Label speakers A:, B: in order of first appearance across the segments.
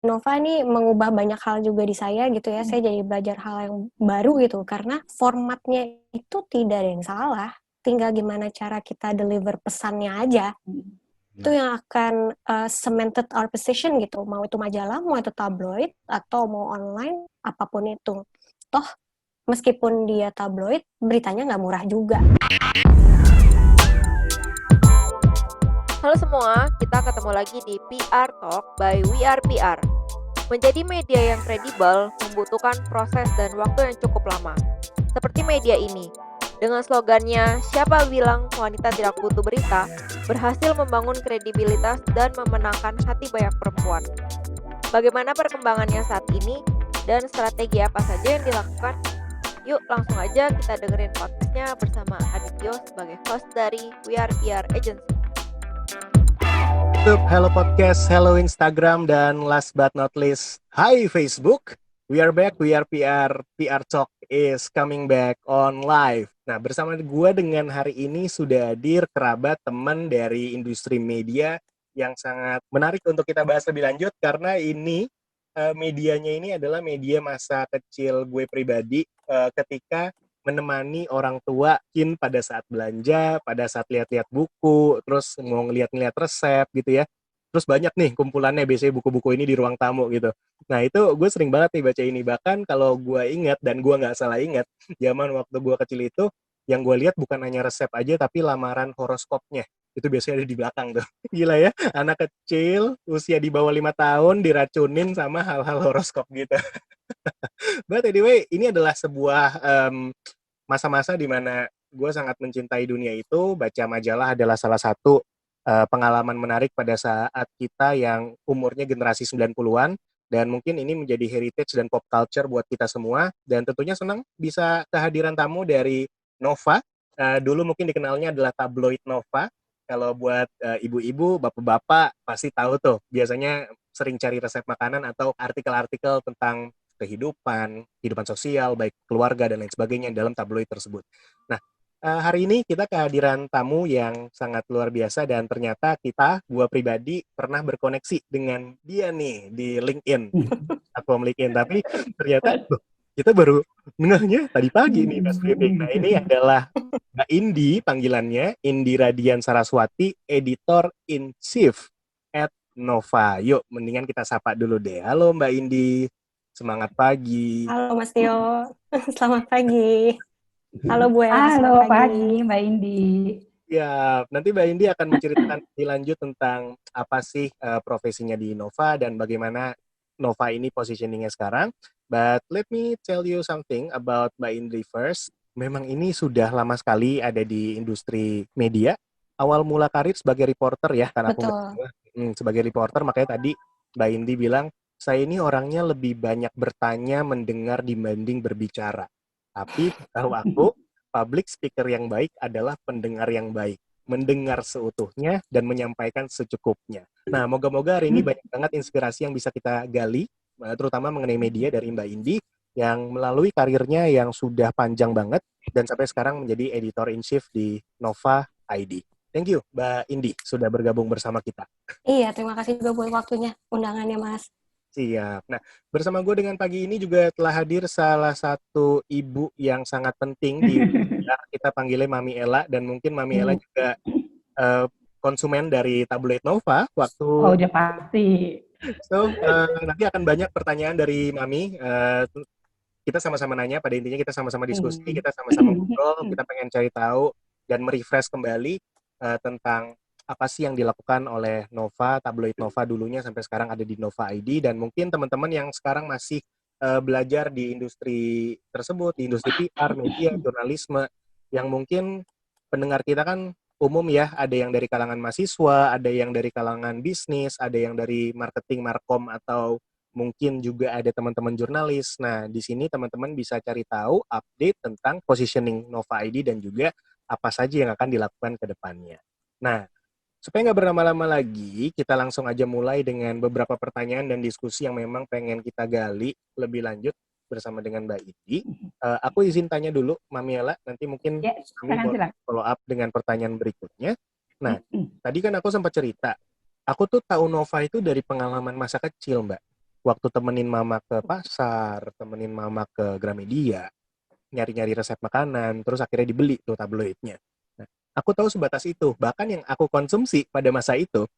A: Nova ini mengubah banyak hal juga di saya gitu ya. Saya jadi belajar hal yang baru gitu karena formatnya itu tidak ada yang salah. Tinggal gimana cara kita deliver pesannya aja. Itu yang akan cemented our position gitu. Mau itu majalah, mau itu tabloid, atau mau online, apapun itu. Toh, meskipun dia tabloid, beritanya nggak murah juga.
B: Halo semua, kita ketemu lagi di PR Talk by We Are PR. Menjadi media yang kredibel membutuhkan proses dan waktu yang cukup lama. Seperti media ini, dengan slogannya "Siapa bilang wanita tidak butuh berita", berhasil membangun kredibilitas dan memenangkan hati banyak perempuan. Bagaimana perkembangannya saat ini dan strategi apa saja yang dilakukan? Yuk langsung aja kita dengerin podcastnya bersama Adityo sebagai host dari We Are PR Agency.
C: YouTube, hello podcast, hello Instagram, dan last but not least, hi Facebook. We are back, we are PR, PR Talk is coming back on live. Nah, bersama gue dengan hari ini sudah hadir kerabat teman dari industri media yang sangat menarik untuk kita bahas lebih lanjut karena ini medianya ini adalah media masa kecil gue pribadi ketika menemani orang tua mungkin pada saat belanja, pada saat lihat-lihat buku, terus mau ngeliat-ngeliat resep gitu ya. Terus banyak nih kumpulannya biasanya buku-buku ini di ruang tamu gitu. Nah itu gue sering banget nih baca ini. Bahkan kalau gue ingat dan gue nggak salah ingat, zaman waktu gue kecil itu yang gue lihat bukan hanya resep aja tapi lamaran horoskopnya. Itu biasanya ada di belakang tuh. Gila ya, anak kecil usia di bawah 5 tahun diracunin sama hal-hal horoskop gitu. But anyway, ini adalah sebuah masa-masa di mana gue sangat mencintai dunia itu. Baca majalah adalah salah satu pengalaman menarik pada saat kita yang umurnya generasi 90-an. Dan mungkin ini menjadi heritage dan pop culture buat kita semua. Dan tentunya senang bisa kehadiran tamu dari Nova. Dulu mungkin dikenalnya adalah tabloid Nova. Kalau buat ibu-ibu, bapak-bapak pasti tahu tuh. Biasanya sering cari resep makanan atau artikel-artikel tentang kehidupan sosial, baik keluarga dan lain sebagainya dalam tabloid tersebut. Nah, hari ini kita kehadiran tamu yang sangat luar biasa dan ternyata gua pribadi pernah berkoneksi dengan dia nih di LinkedIn, platform LinkedIn. Tapi ternyata kita baru dengarnya tadi pagi nih pas briefing. Nah, ini adalah Mbak Indi panggilannya, Indi Radian Saraswati, Editor in Chief at Nova. Yuk, mendingan kita sapa dulu deh. Halo Mbak Indi. Semangat pagi.
A: Halo Mas Tio, selamat pagi. Halo Bu Ella,
D: Halo
A: selamat pagi.
D: Mbak Indi.
C: Ya, nanti Mbak Indi akan menceritakan lebih lanjut tentang apa sih profesinya di Nova dan bagaimana Nova ini positioningnya sekarang. But let me tell you something about Mbak Indi first. Memang ini sudah lama sekali ada di industri media. Awal mula karir sebagai reporter ya, karena aku nggak
A: Betul.
C: salah. Sebagai reporter, makanya tadi Mbak Indi bilang, saya ini orangnya lebih banyak bertanya, mendengar dibanding berbicara. Tapi tahu aku, public speaker yang baik adalah pendengar yang baik. Mendengar seutuhnya dan menyampaikan secukupnya. Nah, moga-moga hari ini banyak banget inspirasi yang bisa kita gali, terutama mengenai media dari Mbak Indi, yang melalui karirnya yang sudah panjang banget, dan sampai sekarang menjadi editor-in-chief di Nova ID. Thank you, Mbak Indi, sudah bergabung bersama kita.
A: Iya, terima kasih juga buat waktunya, undangannya Mas.
C: Siap. Nah, bersama gue dengan pagi ini juga telah hadir salah satu ibu yang sangat penting di kita panggilnya Mami Ella, dan mungkin Mami Ella juga konsumen dari tabloid Nova waktu.
D: Oh, udah pasti.
C: So, nanti akan banyak pertanyaan dari Mami. Kita sama-sama nanya, pada intinya kita sama-sama diskusi, kita sama-sama ngobrol, kita pengen cari tahu dan merefresh kembali tentang apa sih yang dilakukan oleh Nova, tabloid Nova dulunya sampai sekarang ada di Nova ID, dan mungkin teman-teman yang sekarang masih belajar di industri tersebut, di industri PR, media, jurnalisme, yang mungkin pendengar kita kan umum ya, ada yang dari kalangan mahasiswa, ada yang dari kalangan bisnis, ada yang dari marketing, markom, atau mungkin juga ada teman-teman jurnalis. Nah, di sini teman-teman bisa cari tahu update tentang positioning Nova ID dan juga apa saja yang akan dilakukan ke depannya. Nah, supaya nggak berlama-lama lagi, kita langsung aja mulai dengan beberapa pertanyaan dan diskusi yang memang pengen kita gali lebih lanjut bersama dengan Mbak Indi. Aku izin tanya dulu, Mami Ella, nanti mungkin
D: Ya,
C: kami
D: silakan.
C: follow up dengan pertanyaan berikutnya. Nah, tadi kan aku sempat cerita, aku tuh tahu Nova itu dari pengalaman masa kecil, Mbak. waktu temenin mama ke pasar, temenin mama ke Gramedia, nyari-nyari resep makanan, terus akhirnya dibeli tuh tabloidnya. Nah, aku tahu sebatas itu. Bahkan yang aku konsumsi pada masa itu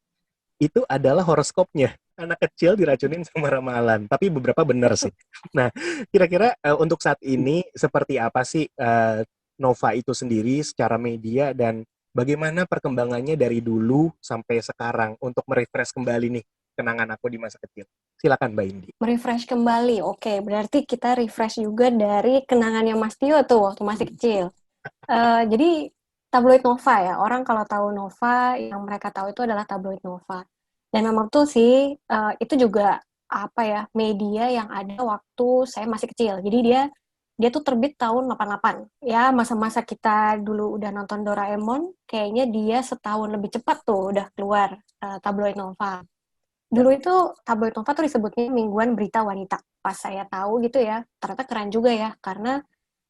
C: adalah horoskopnya. Anak kecil diracunin sama ramalan, tapi beberapa benar sih. Nah, kira-kira untuk saat ini seperti apa sih Nova itu sendiri secara media dan bagaimana perkembangannya dari dulu sampai sekarang untuk merefresh kembali nih kenangan aku di masa kecil. Silakan Mbak Indi.
A: Merefresh kembali, oke. Berarti kita refresh juga dari kenangannya Mas Tio tuh waktu masih kecil. Jadi tabloid Nova ya, orang kalau tahu Nova, yang mereka tahu itu adalah tabloid Nova. Dan memang tuh sih, itu juga apa ya, media yang ada waktu saya masih kecil. Jadi dia tuh terbit tahun 88. Ya, masa-masa kita dulu udah nonton Doraemon, kayaknya dia setahun lebih cepat tuh udah keluar tabloid Nova. Dulu itu tabloid Nova tuh disebutnya Mingguan Berita Wanita. Pas saya tahu gitu ya, ternyata keren juga ya, karena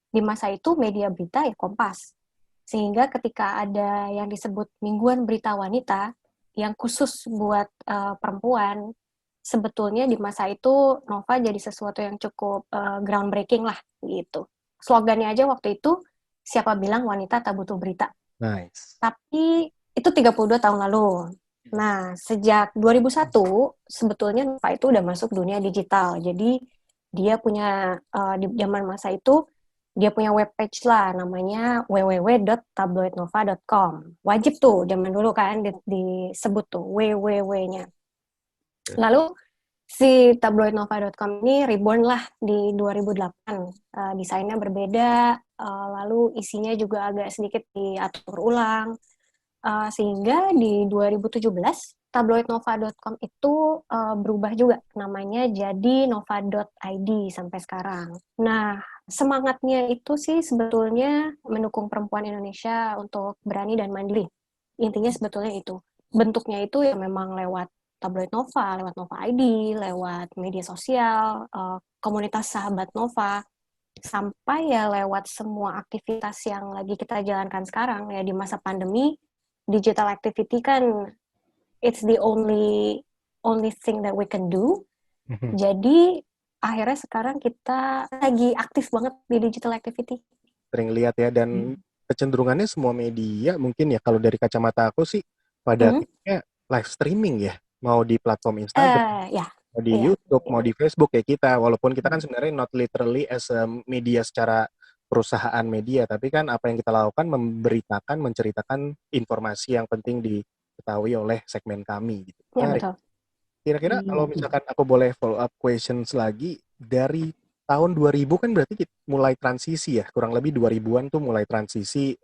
A: di masa itu media berita ya Kompas. Sehingga ketika ada yang disebut Mingguan Berita Wanita, yang khusus buat perempuan, sebetulnya di masa itu Nova jadi sesuatu yang cukup groundbreaking lah gitu. Slogannya aja waktu itu, siapa bilang wanita tak butuh berita.
C: Nice.
A: Tapi itu 32 tahun lalu. Nah, sejak 2001 sebetulnya Nova itu udah masuk dunia digital. Jadi dia punya di zaman masa itu dia punya webpage lah namanya www.tabloidnova.com. Wajib tuh zaman dulu kan disebut tuh www-nya. Lalu si tabloidnova.com ini reborn lah di 2008. Desainnya berbeda, lalu isinya juga agak sedikit diatur ulang. Sehingga di 2017 tabloidnova.com itu berubah juga namanya jadi nova.id sampai sekarang. Nah, semangatnya itu sih sebetulnya mendukung perempuan Indonesia untuk berani dan mandiri. Intinya sebetulnya itu. Bentuknya itu ya memang lewat tabloid Nova, lewat Nova ID, lewat media sosial, komunitas sahabat Nova, sampai ya lewat semua aktivitas yang lagi kita jalankan sekarang ya di masa pandemi. Digital activity kan it's the only thing that we can do. Jadi akhirnya sekarang kita lagi aktif banget di digital activity.
C: Sering lihat ya, dan kecenderungannya semua media mungkin ya, kalau dari kacamata aku sih pada akhirnya live streaming ya, mau di platform Instagram,
A: Ya,
C: mau di YouTube, mau di Facebook kayak kita, walaupun kita kan sebenarnya not literally as a media secara perusahaan media, tapi kan apa yang kita lakukan memberitakan, menceritakan informasi yang penting diketahui oleh segmen kami gitu.
A: ya
C: Menarik.
A: betul.
C: Kira-kira kalau misalkan aku boleh follow up questions lagi, dari tahun 2000 kan berarti mulai transisi ya, kurang lebih 2000-an tuh mulai transisi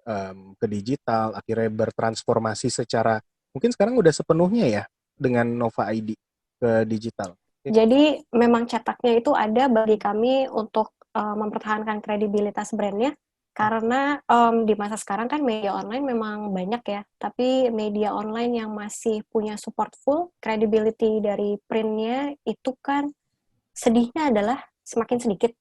C: ke digital, akhirnya bertransformasi secara, mungkin sekarang udah sepenuhnya ya dengan Nova ID ke digital.
A: Jadi memang cetaknya itu ada bagi kami untuk mempertahankan kredibilitas brandnya, karena di masa sekarang kan media online memang banyak ya, tapi media online yang masih punya support full credibility dari printnya itu kan sedihnya adalah semakin sedikit.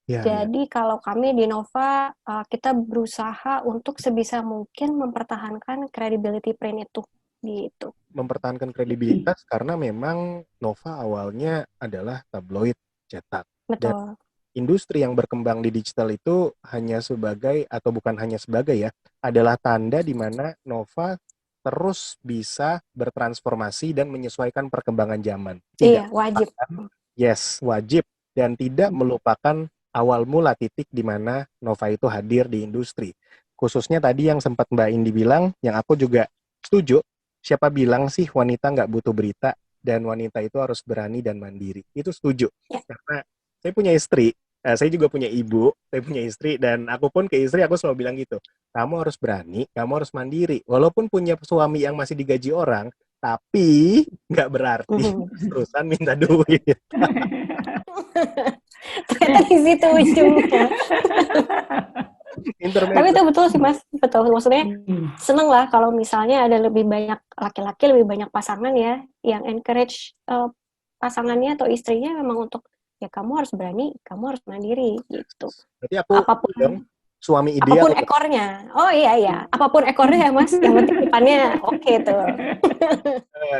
A: Jadi kalau kami di Nova kita berusaha untuk sebisa mungkin mempertahankan credibility print itu gitu.
C: Mempertahankan kredibilitas karena memang Nova awalnya adalah tabloid cetak. Dan
A: Betul.
C: industri yang berkembang di digital itu hanya sebagai, atau bukan hanya sebagai ya, adalah tanda di mana Nova terus bisa bertransformasi dan menyesuaikan perkembangan zaman.
A: Iya, wajib.
C: Yes, wajib. Dan tidak melupakan awal mula titik di mana Nova itu hadir di industri. Khususnya tadi yang sempat Mbak Indi bilang, yang aku juga setuju, siapa bilang sih wanita nggak butuh berita dan wanita itu harus berani dan mandiri. Itu setuju. Karena saya punya istri, saya juga punya ibu, saya punya istri, dan aku pun ke istri aku selalu bilang gitu, kamu harus berani, kamu harus mandiri. Walaupun punya suami yang masih digaji orang, tapi nggak berarti terusan minta duit.
A: Ternyata di situ ujungnya. Tapi itu betul sih Mas, betul. Maksudnya seneng lah kalau misalnya ada lebih banyak laki-laki, lebih banyak pasangan ya, yang encourage pasangannya atau istrinya memang untuk ya kamu harus berani, kamu harus mandiri gitu.
C: Berarti aku
A: Apapun.
C: dong, suami ideal.
A: Apapun ekornya. Oh iya, apapun ekornya ya Mas, yang penting depannya oke tuh.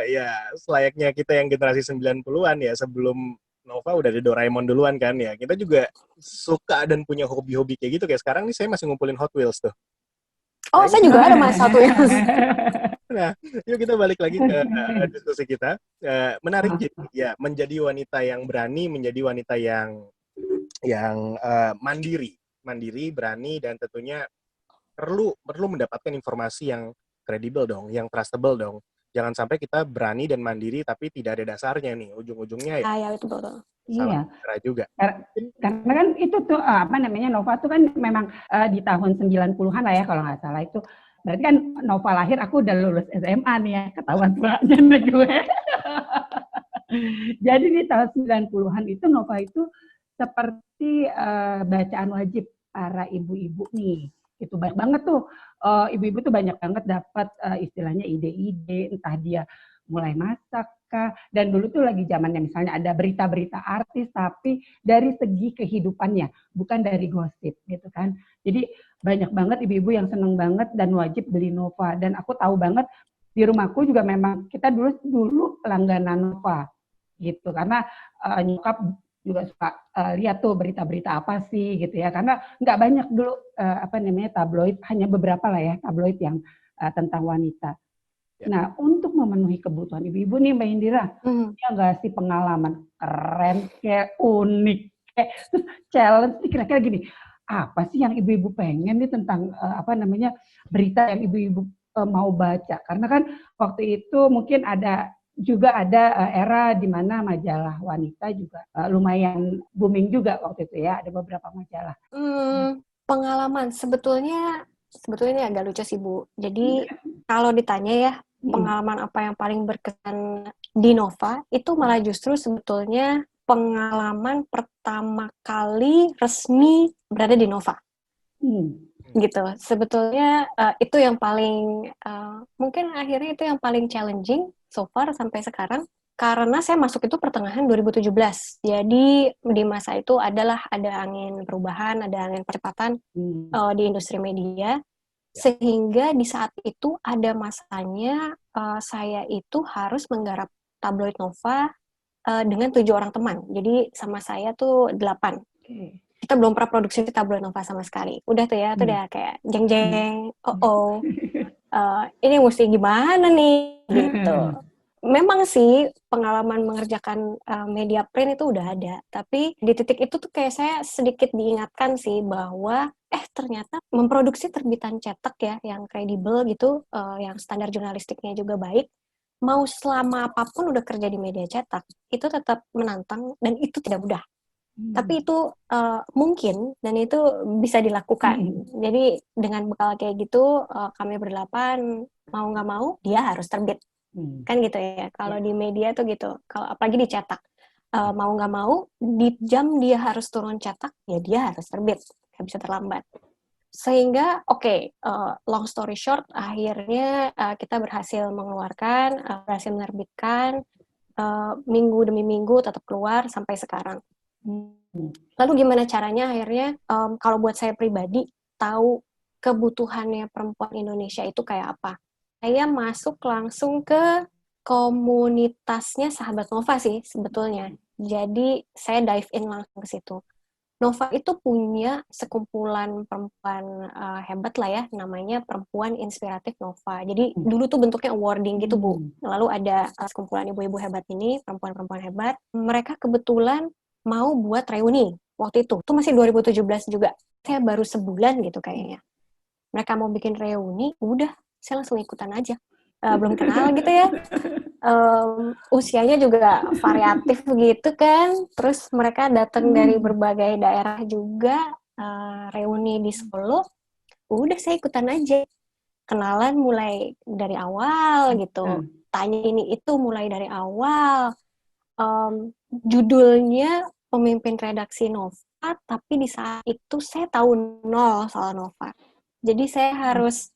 C: Ya, selayaknya kita yang generasi 90-an ya, sebelum Nova udah ada Doraemon duluan kan ya. Kita juga suka dan punya hobi-hobi kayak gitu. Kayak sekarang nih saya masih ngumpulin Hot Wheels tuh.
A: Oh, saya juga ada Mas Hot Wheels.
C: Nah, yuk kita balik lagi ke diskusi kita. Menarik ya, menjadi wanita yang berani, menjadi wanita yang mandiri, berani, dan tentunya perlu mendapatkan informasi yang kredibel dong, yang trustable dong. Jangan sampai kita berani dan mandiri tapi tidak ada dasarnya nih, ujung-ujungnya ya
A: Ya itu betul.
C: salah
D: Iya.
C: cara juga.
D: Karena kan itu tuh Nova tuh kan memang di tahun 90-an lah ya kalau nggak salah itu. Berarti kan Nova lahir aku udah lulus SMA nih ya, ketahuan tuanya gue. Jadi di tahun 90-an itu Nova itu seperti bacaan wajib para ibu-ibu nih. Itu banyak banget tuh ibu-ibu tuh banyak banget dapat istilahnya ide-ide, entah dia mulai masak kah, dan dulu tuh lagi zamannya misalnya ada berita-berita artis tapi dari segi kehidupannya, bukan dari gosip gitu kan. Jadi banyak banget ibu-ibu yang seneng banget dan wajib beli Nova, dan aku tahu banget di rumahku juga memang kita dulu langganan Nova gitu, karena nyokap juga suka lihat tuh berita-berita apa sih gitu ya, karena nggak banyak dulu tabloid, hanya beberapa lah ya tabloid yang tentang wanita. Ya. Nah, untuk memenuhi kebutuhan ibu-ibu nih Mbak Indira, ya nggak sih pengalaman keren, kayak unik, kayak terus challenge nih kira-kira gini, apa sih yang ibu-ibu pengen nih tentang berita yang ibu-ibu mau baca? Karena kan waktu itu mungkin ada era di mana majalah wanita juga lumayan booming juga waktu itu ya, ada beberapa majalah.
A: Pengalaman sebetulnya ini agak lucu sih Bu. Jadi kalau ditanya ya pengalaman apa yang paling berkesan di Nova, itu malah justru sebetulnya pengalaman pertama kali resmi berada di Nova. Gitu. Sebetulnya itu yang paling mungkin akhirnya itu yang paling challenging so far sampai sekarang, karena saya masuk itu pertengahan 2017. Jadi di masa itu ada angin perubahan, ada angin percepatan di industri media, sehingga di saat itu ada masanya saya itu harus menggarap tabloid Nova dengan 7 orang teman. Jadi sama saya tuh 8. Kita belum pernah produksi tabloid Nova sama sekali. Udah tuh ya, tuh udah kayak jeng-jeng, ini mesti gimana nih, gitu. Memang sih pengalaman mengerjakan media print itu udah ada, tapi di titik itu tuh kayak saya sedikit diingatkan sih bahwa ternyata memproduksi terbitan cetak ya yang kredibel gitu, yang standar jurnalistiknya juga baik, mau selama apapun udah kerja di media cetak, itu tetap menantang dan itu tidak mudah. Tapi itu mungkin dan itu bisa dilakukan. Jadi dengan bekal kayak gitu, kami berdelapan mau nggak mau dia harus terbit. Kan gitu ya, kalau di media tuh gitu, kalau apalagi dicetak, mau nggak mau di jam dia harus turun cetak, ya dia harus terbit, nggak bisa terlambat. Sehingga long story short, akhirnya kita berhasil mengeluarkan, berhasil menerbitkan, minggu demi minggu tetap keluar sampai sekarang. Lalu gimana caranya akhirnya, kalau buat saya pribadi, tahu kebutuhannya perempuan Indonesia itu kayak apa? Saya masuk langsung ke komunitasnya Sahabat Nova sih sebetulnya. Jadi saya dive in langsung ke situ. Nova itu punya sekumpulan perempuan hebat lah ya, namanya Perempuan Inspiratif Nova. Jadi dulu tuh bentuknya awarding gitu Bu. Lalu ada sekumpulan ibu-ibu hebat ini, perempuan-perempuan hebat. Mereka kebetulan mau buat reuni waktu itu. Itu masih 2017 juga. Saya baru sebulan gitu kayaknya. Mereka mau bikin reuni, udah saya langsung ikutan aja. Belum kenal gitu ya. Usianya juga variatif begitu kan. Terus mereka datang dari berbagai daerah juga, reuni di Solo. Udah saya ikutan aja. Kenalan mulai dari awal gitu. Tanya ini itu mulai dari awal. Judulnya pemimpin redaksi Nova, tapi di saat itu saya tahu nol soal Nova. Jadi saya harus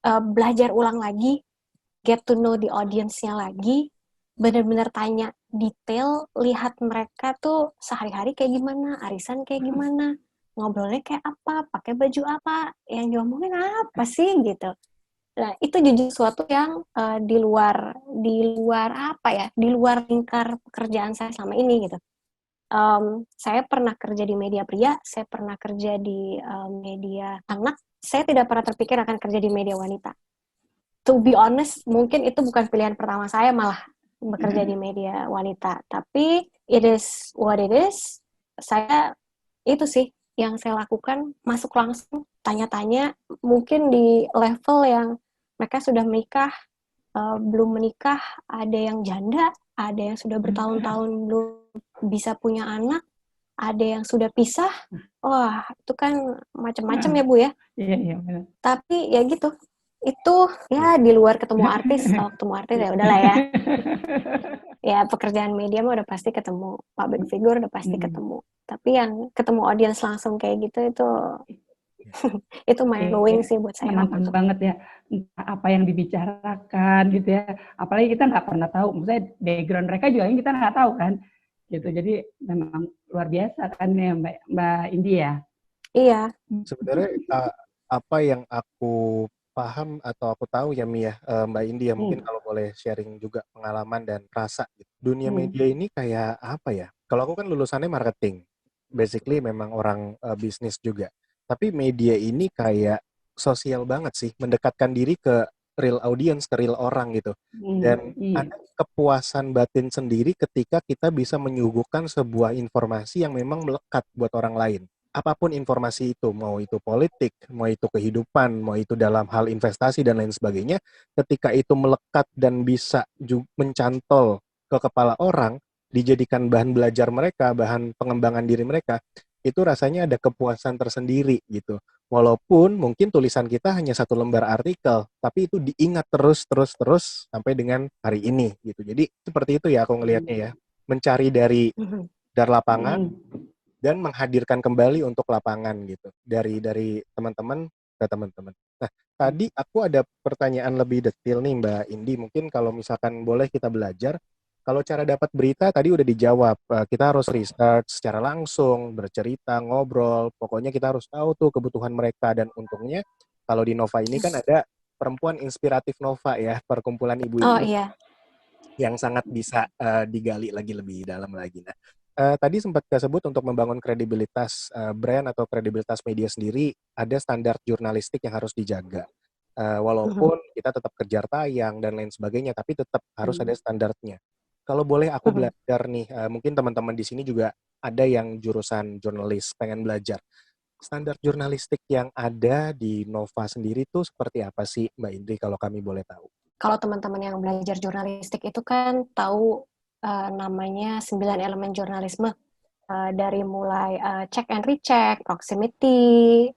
A: belajar ulang lagi, get to know the audience-nya lagi, benar-benar tanya detail, lihat mereka tuh sehari-hari kayak gimana, arisan kayak gimana, ngobrolnya kayak apa, pakai baju apa, yang diomongin apa sih gitu. Nah, itu jujur sesuatu yang di luar apa ya, di luar lingkar pekerjaan saya selama ini gitu. Saya pernah kerja di media pria, saya pernah kerja di media anak, saya tidak pernah terpikir akan kerja di media wanita. To be honest, mungkin itu bukan pilihan pertama saya malah bekerja di media wanita. Tapi it is what it is. Saya itu sih yang saya lakukan, masuk langsung, tanya-tanya, mungkin di level yang mereka sudah menikah, belum menikah, ada yang janda, ada yang sudah bertahun-tahun belum bisa punya anak, ada yang sudah pisah. Wah, itu kan macam-macam ya Bu ya.
D: Iya, benar.
A: Tapi ya gitu, itu ya di luar ketemu artis, kalau ketemu artis ya udahlah ya. Ya pekerjaan media mah udah pasti ketemu, public figure udah pasti ketemu. Tapi yang ketemu audiens langsung kayak gitu itu mind blowing sih buat saya.
D: Menantang banget ya, entah apa yang dibicarakan gitu ya. Apalagi kita nggak pernah tahu, maksudnya background mereka juga kita nggak tahu kan. Gitu, jadi memang luar biasa kan ya Mbak Indi ya.
A: Iya.
C: Sebenarnya apa yang aku paham atau aku tahu ya Mia, Mbak Indi ya, mungkin kalau boleh sharing juga pengalaman dan rasa gitu. Dunia media ini kayak apa ya? Kalau aku kan lulusannya marketing, basically memang orang bisnis juga. Tapi media ini kayak sosial banget sih, mendekatkan diri ke real audience, ke real orang gitu. Dan ada kepuasan batin sendiri ketika kita bisa menyuguhkan sebuah informasi yang memang melekat buat orang lain. Apapun informasi itu, mau itu politik, mau itu kehidupan, mau itu dalam hal investasi dan lain sebagainya, ketika itu melekat dan bisa mencantol ke kepala orang, dijadikan bahan belajar mereka, bahan pengembangan diri mereka, itu rasanya ada kepuasan tersendiri gitu. Walaupun mungkin tulisan kita hanya 1 lembar artikel, tapi itu diingat terus sampai dengan hari ini gitu. Jadi seperti itu ya aku ngelihatnya ya, mencari dari lapangan dan menghadirkan kembali untuk lapangan gitu, dari teman-teman ke teman-teman. Nah, tadi aku ada pertanyaan lebih detail nih Mbak Indi, mungkin kalau misalkan boleh kita belajar, kalau cara dapat berita tadi udah dijawab, kita harus research secara langsung, bercerita, ngobrol, pokoknya kita harus tahu tuh kebutuhan mereka. Dan untungnya kalau di Nova ini kan ada Perempuan Inspiratif Nova ya, perkumpulan ibu-ibu yang sangat bisa digali lagi lebih dalam lagi. Nah, tadi sempat disebut untuk membangun kredibilitas brand atau kredibilitas media sendiri, ada standar jurnalistik yang harus dijaga. Walaupun kita tetap kejar tayang dan lain sebagainya, tapi tetap harus ada standarnya. Kalau boleh aku belajar nih, mungkin teman-teman di sini juga ada yang jurusan jurnalis, pengen belajar. Standar jurnalistik yang ada di Nova sendiri tuh seperti apa sih Mbak Indri kalau kami boleh tahu?
A: Kalau teman-teman yang belajar jurnalistik itu kan tahu namanya 9 elemen jurnalisme. Dari mulai check and recheck, proximity,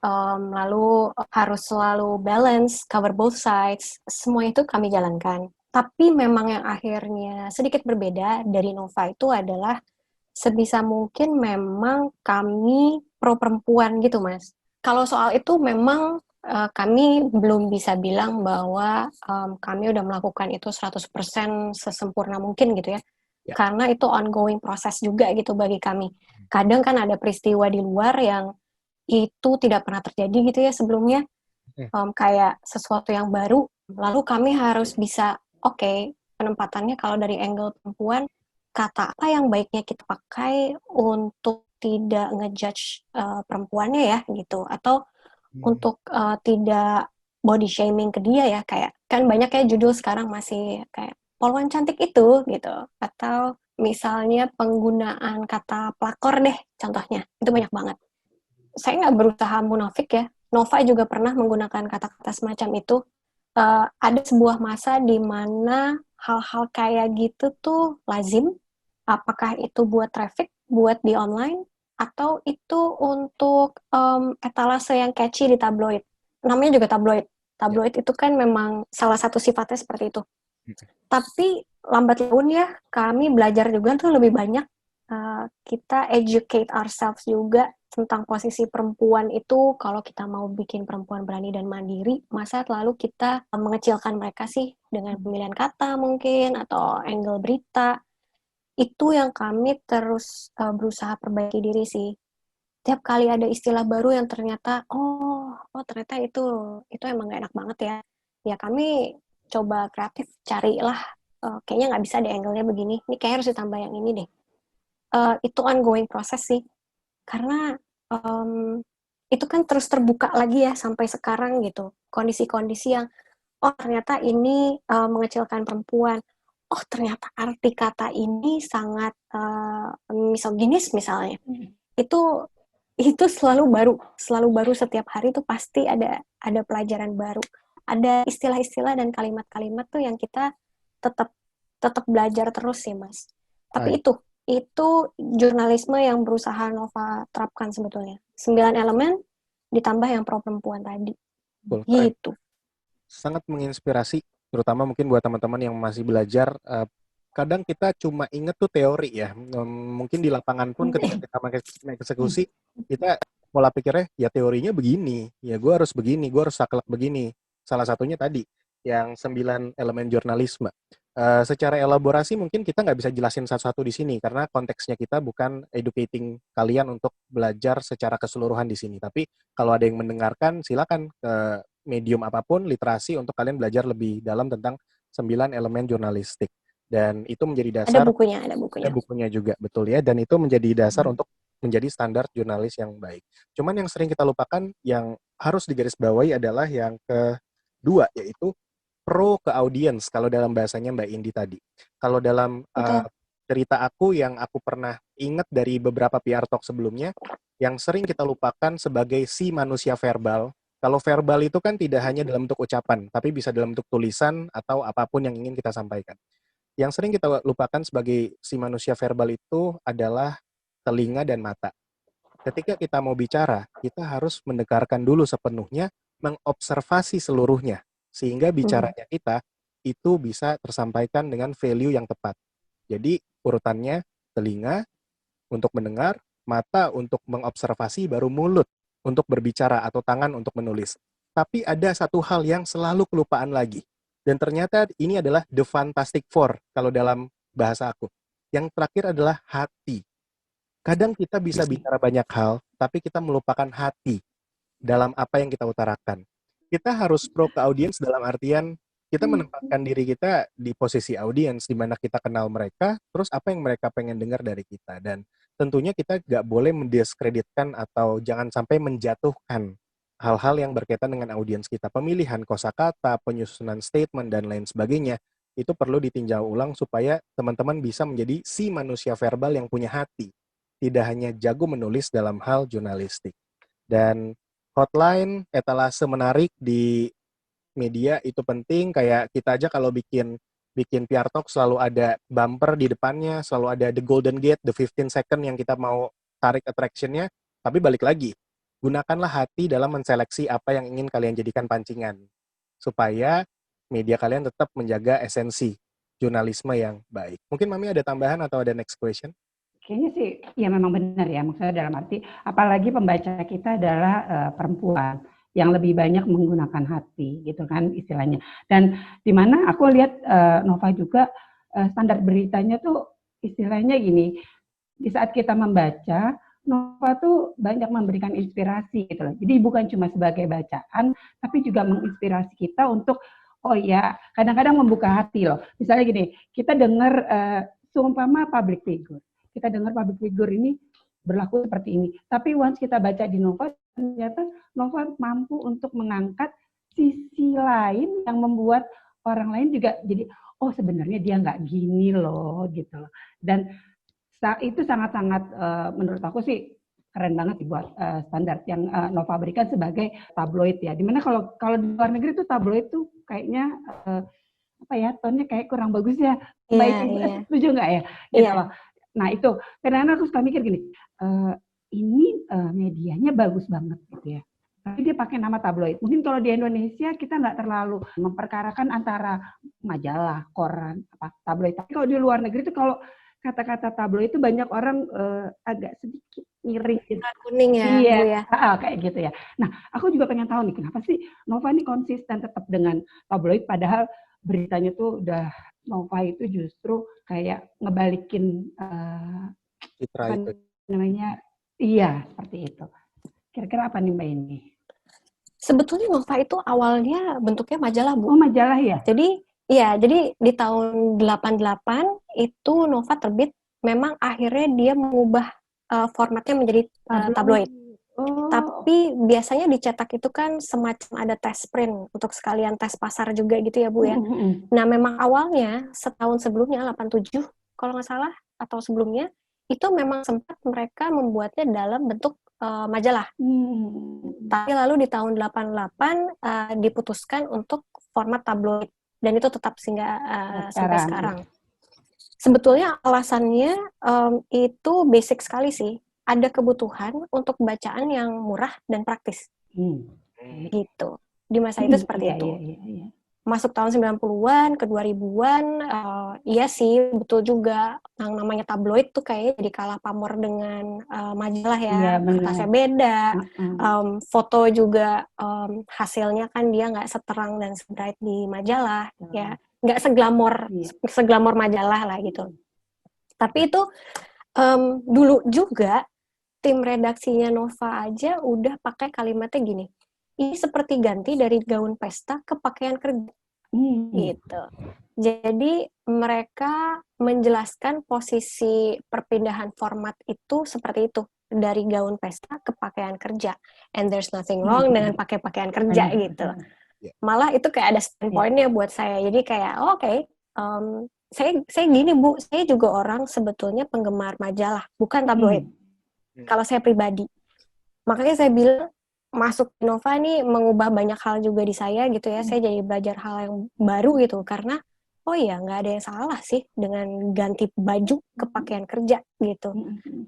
A: lalu harus selalu balance, cover both sides, semua itu kami jalankan. Tapi memang yang akhirnya sedikit berbeda dari Nova itu adalah sebisa mungkin memang kami pro perempuan gitu, Mas. Kalau soal itu memang kami belum bisa bilang bahwa kami udah melakukan itu 100% sesempurna mungkin gitu ya. Karena itu ongoing proses juga gitu bagi kami. Kadang kan ada peristiwa di luar yang itu tidak pernah terjadi gitu ya sebelumnya, kayak sesuatu yang baru, lalu kami harus bisa, oke, penempatannya kalau dari angle perempuan, kata apa yang baiknya kita pakai untuk tidak ngejudge perempuannya ya gitu, atau untuk tidak body shaming ke dia ya, kayak kan banyak ya judul sekarang masih kayak polwan cantik itu gitu, atau misalnya penggunaan kata pelakor deh contohnya, itu banyak banget. Saya nggak berusaha munafik ya, Nova juga pernah menggunakan kata-kata semacam itu. Ada sebuah masa di mana hal-hal kayak gitu tuh lazim, apakah itu buat traffic, buat di online, atau itu untuk etalase yang catchy di tabloid. Namanya juga tabloid. Tabloid itu kan memang salah satu sifatnya seperti itu. Tapi lambat laun ya, kami belajar juga tuh lebih banyak. Kita educate ourselves juga tentang posisi perempuan itu, kalau kita mau bikin perempuan berani dan mandiri, masa lalu kita mengecilkan mereka sih dengan pemilihan kata mungkin, atau angle berita. Itu yang kami terus berusaha perbaiki diri sih. tiap kali ada istilah baru yang ternyata ternyata itu emang gak enak banget ya. Ya kami coba kreatif carilah kayaknya nggak bisa deh angle-nya begini. Ini kayak harus ditambah yang ini deh. Itu ongoing proses sih. Karena itu kan terus terbuka lagi ya sampai sekarang gitu. Kondisi-kondisi yang ternyata ini mengecilkan perempuan. Oh ternyata arti kata ini sangat misoginis misalnya. Itu selalu baru setiap hari tuh pasti ada pelajaran baru, ada istilah-istilah dan kalimat-kalimat tuh yang kita tetap belajar terus sih Mas. Tapi itu jurnalisme yang berusaha Nova terapkan sebetulnya, 9 elemen ditambah yang pro perempuan tadi. Gitu.
C: Sangat menginspirasi, terutama mungkin buat teman-teman yang masih belajar. Kadang kita cuma inget tuh teori ya, mungkin di lapangan pun ketika kita mengeksekusi, kita pola pikirnya ya teorinya begini, ya gue harus begini, gue harus saklek begini. Salah satunya tadi, yang 9 elemen jurnalisme. Secara elaborasi mungkin kita nggak bisa jelasin satu-satu di sini, karena konteksnya kita bukan educating kalian untuk belajar secara keseluruhan di sini. Tapi kalau ada yang mendengarkan, silakan ke medium apapun, literasi, untuk kalian belajar lebih dalam tentang 9 elemen jurnalistik. Dan itu menjadi dasar.
A: Ada
C: bukunya juga, betul ya. Dan itu menjadi dasar untuk menjadi standar jurnalis yang baik. Cuman yang sering kita lupakan, yang harus digarisbawahi adalah yang kedua, yaitu pro ke audiens, kalau dalam bahasanya Mbak Indi tadi. Kalau dalam cerita aku yang aku pernah ingat dari beberapa PR Talk sebelumnya, yang sering kita lupakan sebagai si manusia verbal. Kalau verbal itu kan tidak hanya dalam bentuk ucapan, tapi bisa dalam bentuk tulisan atau apapun yang ingin kita sampaikan. Yang sering kita lupakan sebagai si manusia verbal itu adalah telinga dan mata. Ketika kita mau bicara, kita harus mendengarkan dulu sepenuhnya, mengobservasi seluruhnya, sehingga bicaranya kita itu bisa tersampaikan dengan value yang tepat. Jadi urutannya telinga untuk mendengar, mata untuk mengobservasi, baru mulut untuk berbicara atau tangan untuk menulis. Tapi ada satu hal yang selalu kelupaan lagi. Dan ternyata ini adalah the fantastic four kalau dalam bahasa aku. Yang terakhir adalah hati. Kadang kita bisa bicara banyak hal, tapi kita melupakan hati dalam apa yang kita utarakan. Kita harus pro ke audiens dalam artian kita menempatkan diri kita di posisi audiens, di mana kita kenal mereka, terus apa yang mereka pengen dengar dari kita. Dan tentunya kita nggak boleh mendiskreditkan atau jangan sampai menjatuhkan hal-hal yang berkaitan dengan audiens kita. Pemilihan kosakata, penyusunan statement, dan lain sebagainya, itu perlu ditinjau ulang supaya teman-teman bisa menjadi si manusia verbal yang punya hati. Tidak hanya jago menulis dalam hal jurnalistik. Dan hotline, etalase menarik di media itu penting. Kayak kita aja kalau bikin PR Talk selalu ada bumper di depannya, selalu ada the golden gate, the 15 second yang kita mau tarik attraction-nya. Tapi balik lagi, gunakanlah hati dalam menseleksi apa yang ingin kalian jadikan pancingan. Supaya media kalian tetap menjaga esensi jurnalisme yang baik. Mungkin Mami ada tambahan atau ada next question?
D: Kayaknya sih, ya memang benar ya. Maksudnya dalam arti, apalagi pembaca kita adalah perempuan yang lebih banyak menggunakan hati, gitu kan istilahnya. Dan di mana aku lihat Nova juga standar beritanya tuh istilahnya gini, di saat kita membaca, Nova tuh banyak memberikan inspirasi gitu loh. Jadi bukan cuma sebagai bacaan, tapi juga menginspirasi kita untuk, oh ya, kadang-kadang membuka hati loh. Misalnya gini, kita dengar seumpama public figure. Kita dengar public figure ini berlaku seperti ini. Tapi once kita baca di Nova, ternyata Nova mampu untuk mengangkat sisi lain yang membuat orang lain juga jadi, oh sebenarnya dia nggak gini loh, gitu loh. Dan itu sangat-sangat menurut aku sih keren banget buat standar yang Nova berikan sebagai tabloid ya. Dimana kalau di luar negeri tuh tabloid tuh kayaknya apa ya, tonnya kayak kurang bagus ya. Baik, setuju nggak ya? Gitu loh. Nah itu, karena aku suka mikir gini, ini medianya bagus banget gitu ya. Tapi dia pakai nama tabloid. Mungkin kalau di Indonesia kita nggak terlalu memperkarakan antara majalah, koran, apa tabloid. Tapi kalau di luar negeri itu kalau kata-kata tabloid itu banyak orang agak sedikit miring gitu.
A: Kuning ya,
D: iya,
A: Bu ya.
D: Kayak gitu ya. Nah, aku juga pengen tahu nih kenapa sih Nova ini konsisten tetap dengan tabloid padahal beritanya tuh udah Nova itu justru kayak ngebalikin
C: citra itu.
D: namanya Iya, seperti itu. Kira-kira apa nih Mbak ini?
A: Sebetulnya Nova itu awalnya bentuknya majalah, Bu.
D: Oh, majalah ya?
A: Jadi di tahun 88 itu Nova terbit, memang akhirnya dia mengubah formatnya menjadi tabloid.
D: Oh,
A: Tapi biasanya dicetak itu kan semacam ada test print untuk sekalian tes pasar juga gitu ya, Bu ya. Nah, memang awalnya setahun sebelumnya 87 kalau nggak salah atau sebelumnya itu memang sempat mereka membuatnya dalam bentuk majalah. Tapi lalu di tahun 88 diputuskan untuk format tabloid dan itu tetap sampai sekarang. Sebetulnya alasannya itu basic sekali sih. Ada kebutuhan untuk bacaan yang murah dan praktis. Gitu. Di masa itu seperti itu.
D: Iya.
A: Masuk tahun 90-an ke 2000-an, iya sih, betul juga. Yang namanya tabloid tuh kayaknya jadi kalah pamor dengan majalah ya.
D: Iya,
A: Kertasnya beda, foto juga hasilnya kan dia nggak seterang dan sebright di majalah, ya. Nggak seglamor majalah lah gitu. Tapi itu dulu juga tim redaksinya Nova aja udah pakai kalimatnya gini, ini seperti ganti dari gaun pesta ke pakaian kerja. Gitu. Jadi mereka menjelaskan posisi perpindahan format itu seperti itu, dari gaun pesta ke pakaian kerja. And there's nothing wrong dengan pakai pakaian kerja gitu. Malah itu kayak ada standpoint-nya buat saya. Jadi kayak oke. Saya gini Bu, saya juga orang sebetulnya penggemar majalah, bukan tabloid. Kalau saya pribadi. Makanya saya bilang masuk Nova nih mengubah banyak hal juga di saya gitu ya. Saya jadi belajar hal yang baru gitu karena oh iya nggak ada yang salah sih dengan ganti baju ke pakaian kerja gitu.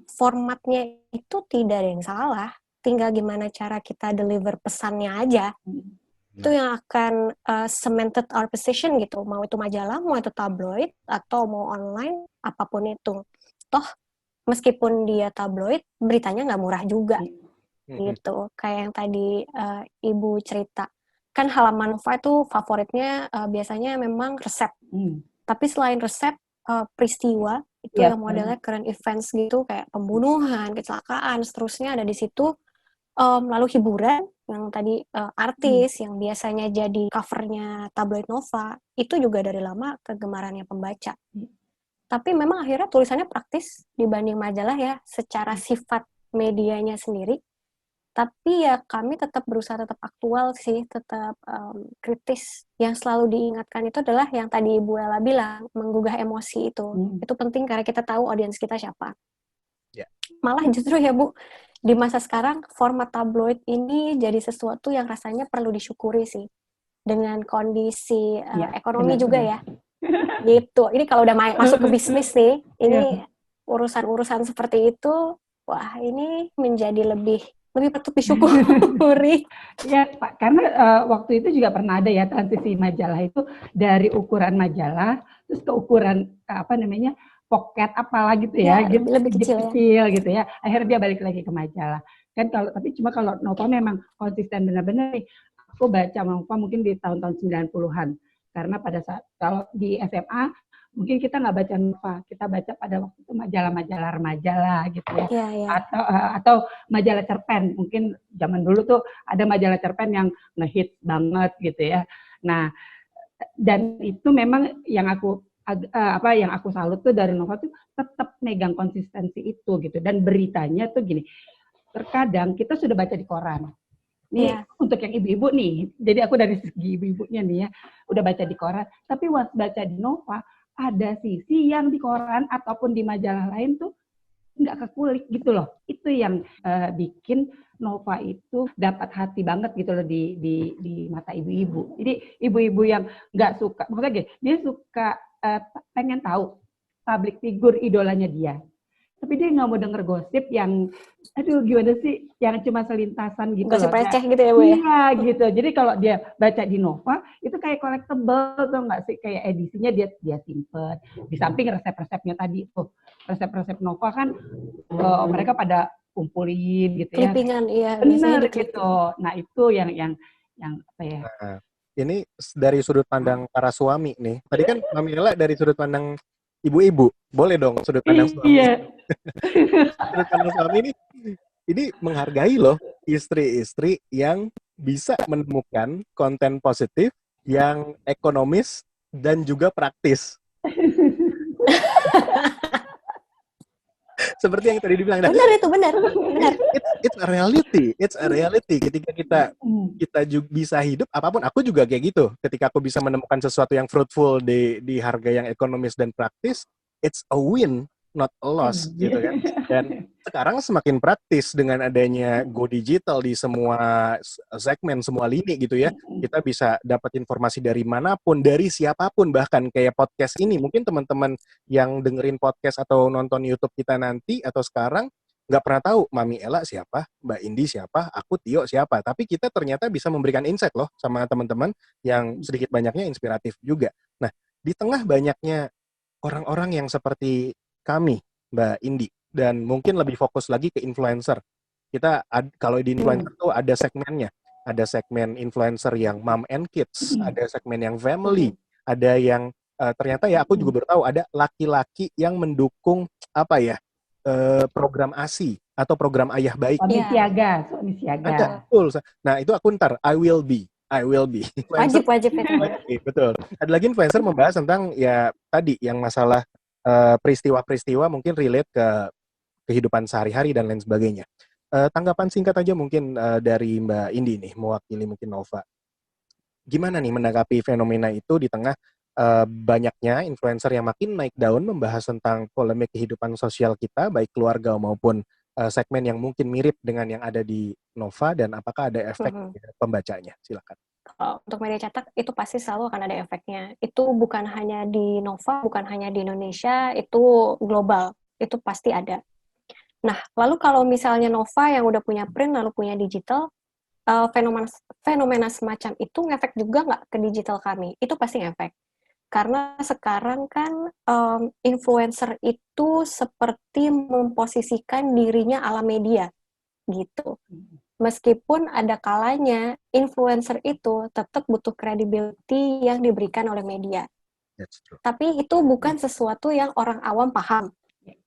A: Formatnya itu tidak ada yang salah, tinggal gimana cara kita deliver pesannya aja. Itu yang akan cemented our position gitu. Mau itu majalah, mau itu tabloid atau mau online, apapun itu. Toh meskipun dia tabloid, beritanya nggak murah juga. Gitu. Kayak yang tadi Ibu cerita. Kan halaman Nova itu favoritnya biasanya memang resep. Tapi selain resep, peristiwa, itu yang modelnya current events gitu, kayak pembunuhan, kecelakaan, seterusnya ada di situ. Lalu hiburan, yang tadi artis, yang biasanya jadi covernya tabloid Nova, itu juga dari lama kegemarannya pembaca. Tapi memang akhirnya tulisannya praktis dibanding majalah ya, secara sifat medianya sendiri. Tapi ya kami tetap berusaha tetap aktual sih, tetap kritis. Yang selalu diingatkan itu adalah yang tadi Ibu Ella bilang, menggugah emosi itu. Itu penting karena kita tahu audiens kita siapa. Malah justru ya Bu, di masa sekarang format tabloid ini jadi sesuatu yang rasanya perlu disyukuri sih. Dengan kondisi ekonomi juga ya. Gitu. Ini kalau udah masuk ke bisnis nih, ini urusan-urusan seperti itu, wah ini menjadi lebih patut disyukuri.
D: Ya Pak, karena waktu itu juga pernah ada ya transisi majalah itu dari ukuran majalah terus ke ukuran pocket apalah gitu ya, gitu,
A: lebih kecil
D: gitu ya. Akhirnya dia balik lagi ke majalah. Kan tapi kalau Nova memang konsisten benar-benar nih. Aku baca Nova mungkin di tahun-tahun 90-an. Karena pada saat kalau di SMA mungkin kita nggak baca Nova, kita baca pada waktu itu majalah-majalah remaja lah gitu ya. Atau majalah cerpen. Mungkin zaman dulu tuh ada majalah cerpen yang ngehit banget gitu ya. Nah, dan itu memang yang aku salut tuh dari Nova tuh tetap megang konsistensi itu gitu, dan beritanya tuh gini, terkadang kita sudah baca di koran nih untuk yang ibu-ibu nih, jadi aku dari segi ibu-ibunya nih ya udah baca di koran, tapi waktu baca di Nova ada sisi yang di koran ataupun di majalah lain tuh nggak kekulik gitu loh. Itu yang bikin Nova itu dapat hati banget gitu loh di mata ibu-ibu. Jadi ibu-ibu yang nggak suka, maksudnya dia suka pengen tahu public figure idolanya dia, tapi dia nggak mau denger gosip yang aduh gimana sih, yang cuma selintasan gitu
A: gosip
D: loh.
A: Receh gitu ya Bu ya?
D: Iya gitu. Jadi kalau dia baca di Nova itu kayak collectible tuh nggak sih, kayak edisinya dia simpen. Di samping resep-resepnya tadi tuh, resep-resep Nova kan mereka pada kumpulin gitu ya.
A: Clippingan, iya.
D: Bener gitu. Nah itu yang apa ya?
C: Nah, ini dari sudut pandang para suami nih. Tadi kan Mami Ella dari sudut pandang ibu-ibu. Boleh dong sudut pandang suami.
D: Iya.
C: Sudut pandang suami ini ini menghargai loh istri-istri yang bisa menemukan konten positif yang ekonomis dan juga praktis. Seperti yang tadi dibilang. Nah,
A: Benar itu, benar.
C: it's a reality. It's a reality. Ketika kita juga bisa hidup, apapun. Aku juga kayak gitu. Ketika aku bisa menemukan sesuatu yang fruitful di harga yang ekonomis dan praktis, it's a win, not a loss, gitu kan. Dan sekarang semakin praktis dengan adanya go digital di semua segmen, semua lini gitu ya. Kita bisa dapat informasi dari manapun, dari siapapun, bahkan kayak podcast ini. Mungkin teman-teman yang dengerin podcast atau nonton YouTube kita nanti atau sekarang nggak pernah tahu Mami Ella siapa, Mbak Indi siapa, aku Tio siapa. Tapi kita ternyata bisa memberikan insight loh sama teman-teman yang sedikit banyaknya inspiratif juga. Nah, di tengah banyaknya orang-orang yang seperti kami, Mbak Indi, dan mungkin lebih fokus lagi ke influencer. Kita kalau di influencer tuh ada segmennya. Ada segmen influencer yang mom and kids, ada segmen yang family, ada yang ternyata ya aku juga baru tahu ada laki-laki yang mendukung apa ya, program ASI atau program ayah baik.
D: Suami siaga.
C: Ada, betul. Nah, itu aku ntar I will be.
A: Wajib itu.
C: Betul. Ada lagi influencer membahas tentang ya tadi yang masalah peristiwa-peristiwa mungkin relate ke kehidupan sehari-hari dan lain sebagainya. Tanggapan singkat aja mungkin dari Mbak Indi nih, mewakili mungkin Nova. Gimana nih menanggapi fenomena itu di tengah banyaknya influencer yang makin naik daun membahas tentang polemik kehidupan sosial kita, baik keluarga maupun segmen yang mungkin mirip dengan yang ada di Nova, dan apakah ada efek pembacanya? Silakan.
A: Untuk media cetak itu pasti selalu akan ada efeknya. Itu bukan hanya di Nova, bukan hanya di Indonesia, itu global. Itu pasti ada. Nah, lalu kalau misalnya Nova yang udah punya print lalu punya digital, fenomena semacam itu ngefek juga nggak ke digital kami? Itu pasti ngefek. Karena sekarang kan influencer itu seperti memposisikan dirinya ala media, gitu. Meskipun ada kalanya influencer itu tetap butuh credibility yang diberikan oleh media. Tapi itu bukan sesuatu yang orang awam paham.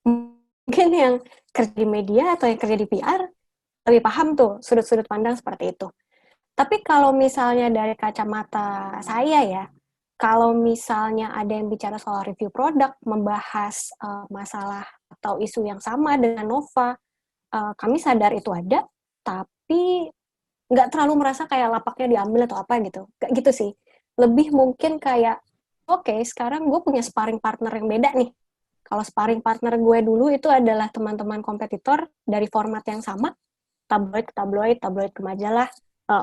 A: Mungkin yang kerja di media atau yang kerja di PR lebih paham tuh sudut-sudut pandang seperti itu. Tapi kalau misalnya dari kacamata saya ya, kalau misalnya ada yang bicara soal review produk, membahas masalah atau isu yang sama dengan Nova, kami sadar itu ada, tapi nggak terlalu merasa kayak lapaknya diambil atau apa gitu. Nggak gitu sih. Lebih mungkin kayak, oke, sekarang gue punya sparring partner yang beda nih. Kalau sparring partner gue dulu itu adalah teman-teman kompetitor dari format yang sama, tabloid ke tabloid, tabloid ke majalah,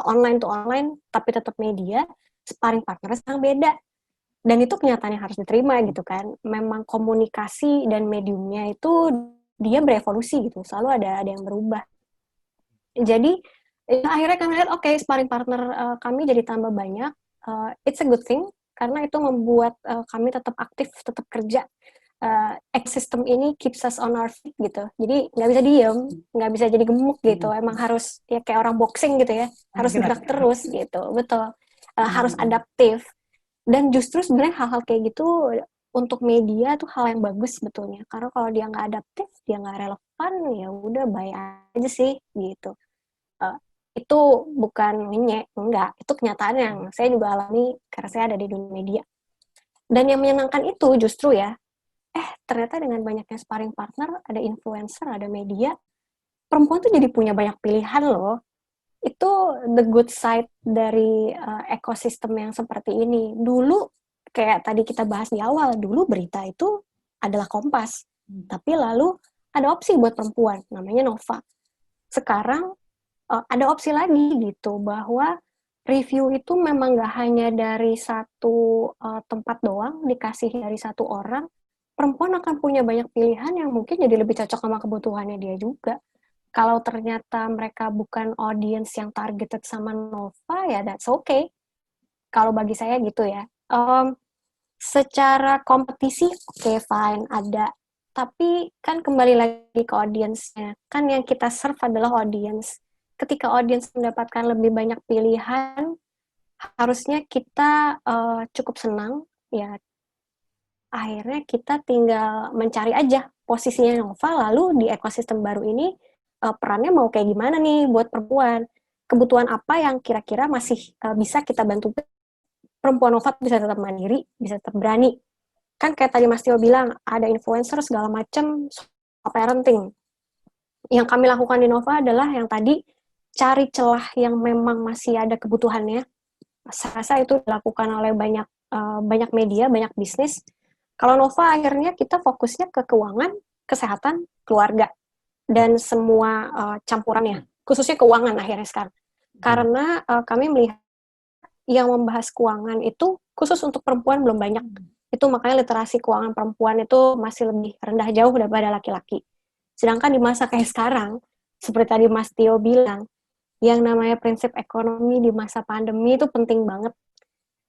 A: online to online, tapi tetap media, sparring partner sekarang beda. Dan itu kenyataan yang harus diterima gitu kan. Memang komunikasi dan mediumnya itu dia berevolusi gitu, selalu ada yang berubah. Jadi ya, akhirnya kami lihat oke, sparring partner kami jadi tambah banyak. It's a good thing karena itu membuat kami tetap aktif, tetap kerja. Ekosistem ini keeps us on our feet gitu. Jadi nggak bisa diem, nggak bisa jadi gemuk gitu. Emang harus ya kayak orang boxing gitu ya, harus gerak terus gitu, betul. Harus adaptif. Dan justru sebenarnya hal-hal kayak gitu untuk media tuh hal yang bagus sebetulnya. Karena kalau dia nggak adaptif, dia nggak relevan, ya udah bye aja sih gitu. Itu bukan ngenyek, enggak. Itu kenyataan yang saya juga alami karena saya ada di dunia media. Dan yang menyenangkan itu justru ya, ternyata dengan banyaknya sparring partner, ada influencer, ada media, perempuan tuh jadi punya banyak pilihan loh. Itu the good side dari ekosistem yang seperti ini. Dulu, kayak tadi kita bahas di awal, dulu berita itu adalah Kompas. Tapi lalu ada opsi buat perempuan, namanya Nova. Sekarang ada opsi lagi gitu, bahwa review itu memang nggak hanya dari satu tempat doang, dikasih dari satu orang. Perempuan akan punya banyak pilihan yang mungkin jadi lebih cocok sama kebutuhannya dia juga. Kalau ternyata mereka bukan audience yang targeted sama Nova, ya that's okay. Kalau bagi saya gitu ya. Secara kompetisi, oke, fine, ada. Tapi kan kembali lagi ke audience-nya. Kan yang kita serve adalah audience. Ketika audience mendapatkan lebih banyak pilihan, harusnya kita cukup senang, ya. Akhirnya kita tinggal mencari aja posisinya Nova, lalu di ekosistem baru ini perannya mau kayak gimana nih buat perempuan. Kebutuhan apa yang kira-kira masih bisa kita bantu perempuan Nova bisa tetap mandiri, bisa tetap berani. Kan kayak tadi Mas Tio bilang, ada influencer segala macam parenting. Yang kami lakukan di Nova adalah yang tadi, cari celah yang memang masih ada kebutuhannya. Saya rasa itu dilakukan oleh banyak media, banyak bisnis. Kalau Nova akhirnya kita fokusnya ke keuangan, kesehatan, keluarga, dan semua campurannya, khususnya keuangan akhirnya sekarang. Karena kami melihat yang membahas keuangan itu khusus untuk perempuan belum banyak. Itu makanya literasi keuangan perempuan itu masih lebih rendah jauh daripada laki-laki. Sedangkan di masa kayak sekarang, seperti tadi Mas Tio bilang, yang namanya prinsip ekonomi di masa pandemi itu penting banget.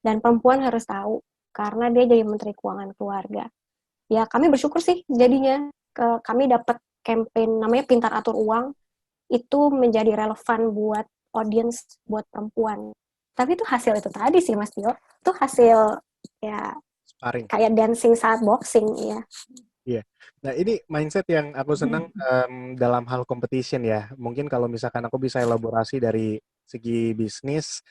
A: Dan perempuan harus tahu, karena dia jadi Menteri Keuangan Keluarga. Ya kami bersyukur sih jadinya, kami dapat campaign namanya Pintar Atur Uang, itu menjadi relevan buat audience, buat perempuan. Tapi itu hasil itu tadi sih Mas Tio, itu hasil ya
C: Sparring.
A: kayak dancing saat boxing ya.
C: Iya. Nah ini mindset yang aku senang dalam hal competition ya. Mungkin kalau misalkan aku bisa elaborasi dari segi bisnis,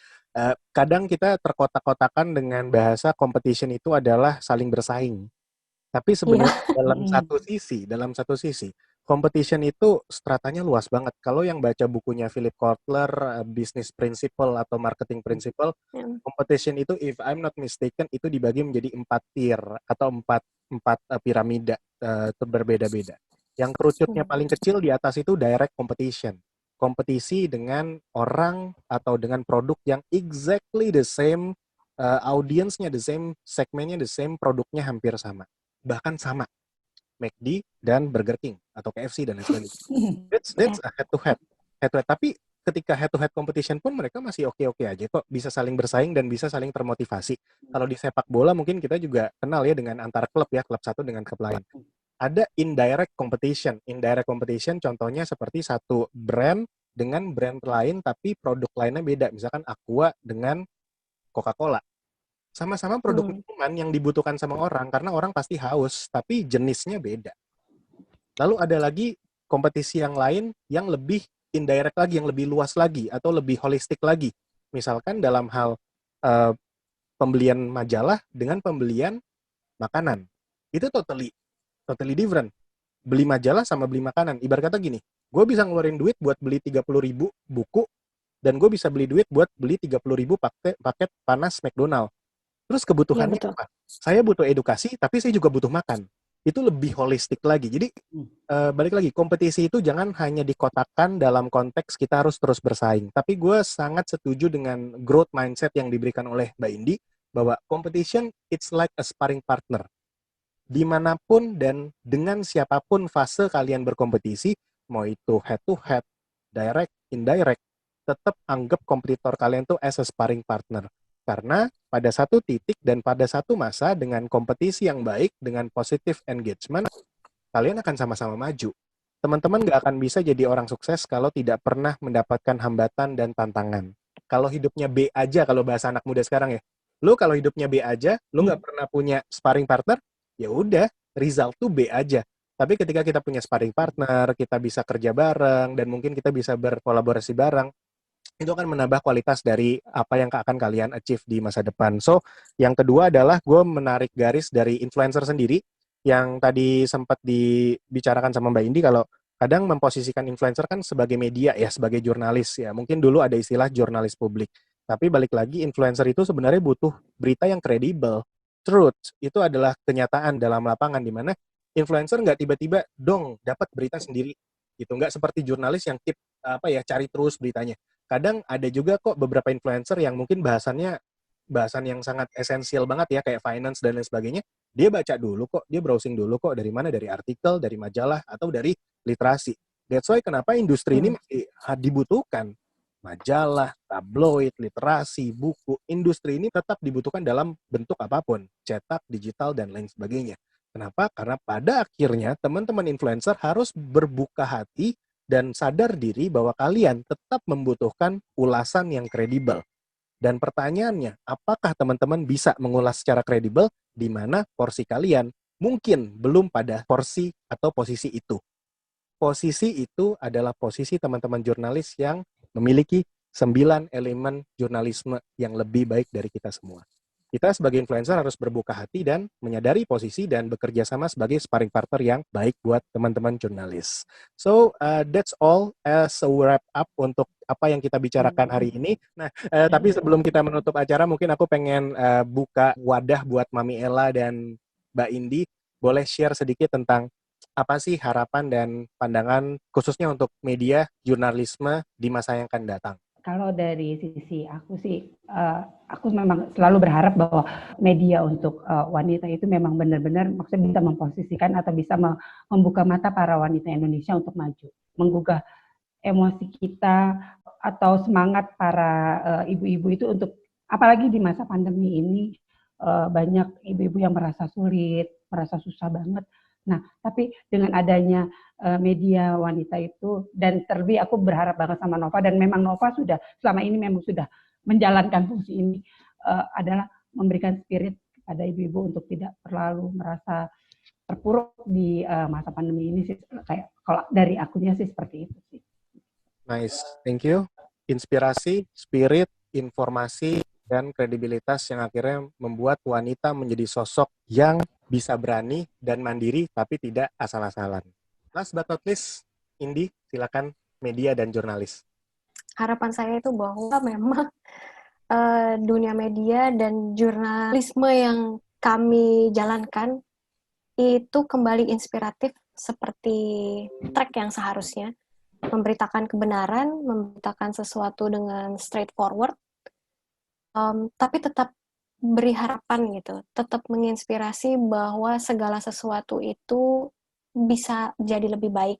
C: kadang kita terkotak-kotakan dengan bahasa competition itu adalah saling bersaing. Tapi sebenarnya dalam satu sisi, competition itu stratanya luas banget. Kalau yang baca bukunya Philip Kotler, Business Principle atau Marketing Principle, competition itu, if I'm not mistaken, itu dibagi menjadi 4 tier atau empat piramida berbeda-beda. Yang kerucutnya paling kecil di atas itu direct competition. Kompetisi dengan orang atau dengan produk yang exactly the same, audience-nya the same, segmennya the same, produknya hampir sama. Bahkan sama McD dan Burger King atau KFC dan lain sebagainya. That's a head to head. Tapi ketika head to head competition pun mereka masih oke-oke aja kok, bisa saling bersaing dan bisa saling termotivasi. Kalau di sepak bola mungkin kita juga kenal ya dengan antar klub ya, klub satu dengan klub lain. Ada indirect competition. Indirect competition contohnya seperti satu brand dengan brand lain tapi produk lainnya beda. Misalkan Aqua dengan Coca-Cola. Sama-sama produk minuman yang dibutuhkan sama orang, karena orang pasti haus, tapi jenisnya beda. Lalu ada lagi kompetisi yang lain yang lebih indirect lagi, yang lebih luas lagi, atau lebih holistik lagi. Misalkan dalam hal pembelian majalah dengan pembelian makanan. Itu totally different. Beli majalah sama beli makanan. Ibarat kata gini, gue bisa ngeluarin duit buat beli 30.000 buku, dan gue bisa beli duit buat beli 30.000 paket panas McDonald. Terus kebutuhannya apa? Saya butuh edukasi, tapi saya juga butuh makan. Itu lebih holistik lagi. Jadi balik lagi, kompetisi itu jangan hanya dikotakkan dalam konteks kita harus terus bersaing. Tapi gue sangat setuju dengan growth mindset yang diberikan oleh Mbak Indi, bahwa competition it's like a sparring partner. Dimanapun dan dengan siapapun fase kalian berkompetisi, mau itu head to head, direct, indirect, tetap anggap kompetitor kalian tuh as a sparring partner. Karena pada satu titik dan pada satu masa dengan kompetisi yang baik, dengan positive engagement, kalian akan sama-sama maju. Teman-teman gak akan bisa jadi orang sukses kalau tidak pernah mendapatkan hambatan dan tantangan. Kalau hidupnya B aja, kalau bahasa anak muda sekarang ya, lu kalau hidupnya B aja, lu gak pernah punya sparring partner, ya udah, result tuh B aja. Tapi ketika kita punya sparring partner, kita bisa kerja bareng, dan mungkin kita bisa berkolaborasi bareng, itu akan menambah kualitas dari apa yang akan kalian achieve di masa depan. So, yang kedua adalah gue menarik garis dari influencer sendiri, yang tadi sempat dibicarakan sama Mbak Indi, kalau kadang memposisikan influencer kan sebagai media ya, sebagai jurnalis ya. Mungkin dulu ada istilah jurnalis publik. Tapi balik lagi, influencer itu sebenarnya butuh berita yang kredibel. Truth, itu adalah kenyataan dalam lapangan, di mana influencer nggak tiba-tiba dong dapat berita sendiri. Gitu, nggak seperti jurnalis yang cari terus beritanya. Kadang ada juga kok beberapa influencer yang mungkin bahasan yang sangat esensial banget ya, kayak finance dan lain sebagainya. Dia baca dulu kok, dia browsing dulu kok, dari mana, dari artikel, dari majalah, atau dari literasi. That's why kenapa industri ini masih dibutuhkan. Majalah, tabloid, literasi, buku, industri ini tetap dibutuhkan dalam bentuk apapun, cetak, digital, dan lain sebagainya. Kenapa? Karena pada akhirnya teman-teman influencer harus berbuka hati dan sadar diri bahwa kalian tetap membutuhkan ulasan yang kredibel. Dan pertanyaannya, apakah teman-teman bisa mengulas secara kredibel di mana porsi kalian mungkin belum pada porsi atau posisi itu? posisi itu adalah posisi teman-teman jurnalis yang memiliki 9 elemen jurnalisme yang lebih baik dari kita semua. Kita sebagai influencer harus berbuka hati dan menyadari posisi dan bekerja sama sebagai sparring partner yang baik buat teman-teman jurnalis. So, that's all as a wrap up untuk apa yang kita bicarakan hari ini. Nah, tapi sebelum kita menutup acara, mungkin aku pengen buka wadah buat Mami Ella dan Mbak Indi. Boleh share sedikit tentang apa sih harapan dan pandangan khususnya untuk media jurnalisme di masa yang akan datang?
D: Kalau dari sisi aku sih, aku memang selalu berharap bahwa media untuk wanita itu memang benar-benar maksudnya bisa memposisikan atau bisa membuka mata para wanita Indonesia untuk maju, menggugah emosi kita atau semangat para ibu-ibu itu untuk, apalagi di masa pandemi ini, banyak ibu-ibu yang merasa sulit, merasa susah banget. Nah, tapi dengan adanya media wanita itu, dan terlebih aku berharap banget sama Nova, dan memang Nova sudah selama ini memang sudah menjalankan fungsi ini, adalah memberikan spirit kepada ibu-ibu untuk tidak terlalu merasa terpuruk di masa pandemi ini sih. Kayak kalau dari akunya sih seperti itu sih.
C: Nice, thank you. Inspirasi, spirit, informasi, dan kredibilitas yang akhirnya membuat wanita menjadi sosok yang bisa berani dan mandiri tapi tidak asal-asalan. Last but not least, Indi, silakan, media dan jurnalis.
A: Harapan saya itu bahwa memang dunia media dan jurnalisme yang kami jalankan itu kembali inspiratif seperti track yang seharusnya. Memberitakan kebenaran, memberitakan sesuatu dengan straightforward, tapi tetap beri harapan gitu, tetap menginspirasi bahwa segala sesuatu itu bisa jadi lebih baik.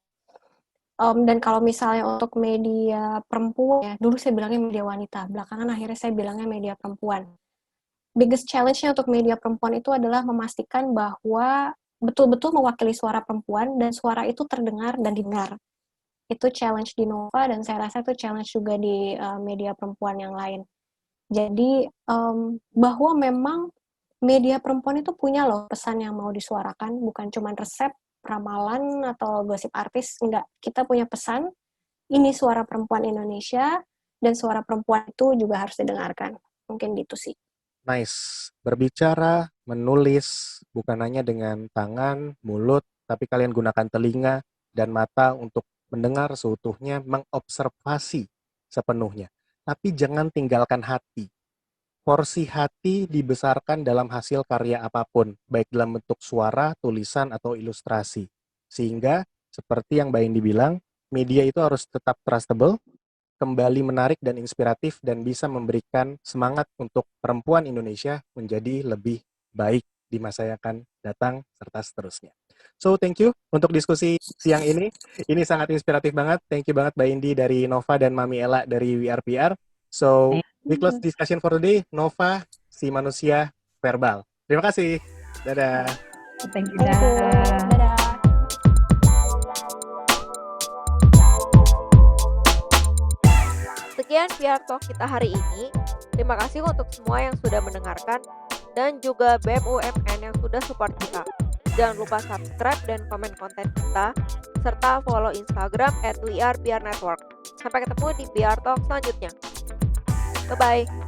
A: Dan kalau misalnya untuk media perempuan, ya, dulu saya bilangnya media wanita, belakangan akhirnya saya bilangnya media perempuan. Biggest challenge-nya untuk media perempuan itu adalah memastikan bahwa betul-betul mewakili suara perempuan dan suara itu terdengar dan didengar. Itu challenge di Nova dan saya rasa itu challenge juga di media perempuan yang lain. Jadi bahwa memang media perempuan itu punya loh pesan yang mau disuarakan, bukan cuma resep, ramalan, atau gosip artis, enggak. Kita punya pesan, ini suara perempuan Indonesia, dan suara perempuan itu juga harus didengarkan. Mungkin gitu sih.
C: Nice. Berbicara, menulis, bukan hanya dengan tangan, mulut, tapi kalian gunakan telinga dan mata untuk mendengar seutuhnya, mengobservasi sepenuhnya. Tapi jangan tinggalkan hati. Porsi hati dibesarkan dalam hasil karya apapun, baik dalam bentuk suara, tulisan, atau ilustrasi. Sehingga, seperti yang Mbak Indi bilang, media itu harus tetap trustable, kembali menarik dan inspiratif, dan bisa memberikan semangat untuk perempuan Indonesia menjadi lebih baik di masa yang akan datang, serta seterusnya. So, thank you untuk diskusi siang ini. Ini sangat inspiratif banget. Thank you banget Mbak Indi dari Nova dan Mami Ella dari WRPR. So, we close discussion for today. Nova, si manusia verbal. Terima kasih. Dadah.
D: Thank you.
A: Thank you. Dadah.
B: Sekian PR Talk kita hari ini. Terima kasih untuk semua yang sudah mendengarkan dan juga BEM UMN yang sudah support kita. Jangan lupa subscribe dan komen konten kita, serta follow Instagram @WeArePRNetwork. Sampai ketemu di PR Talk selanjutnya. Bye-bye.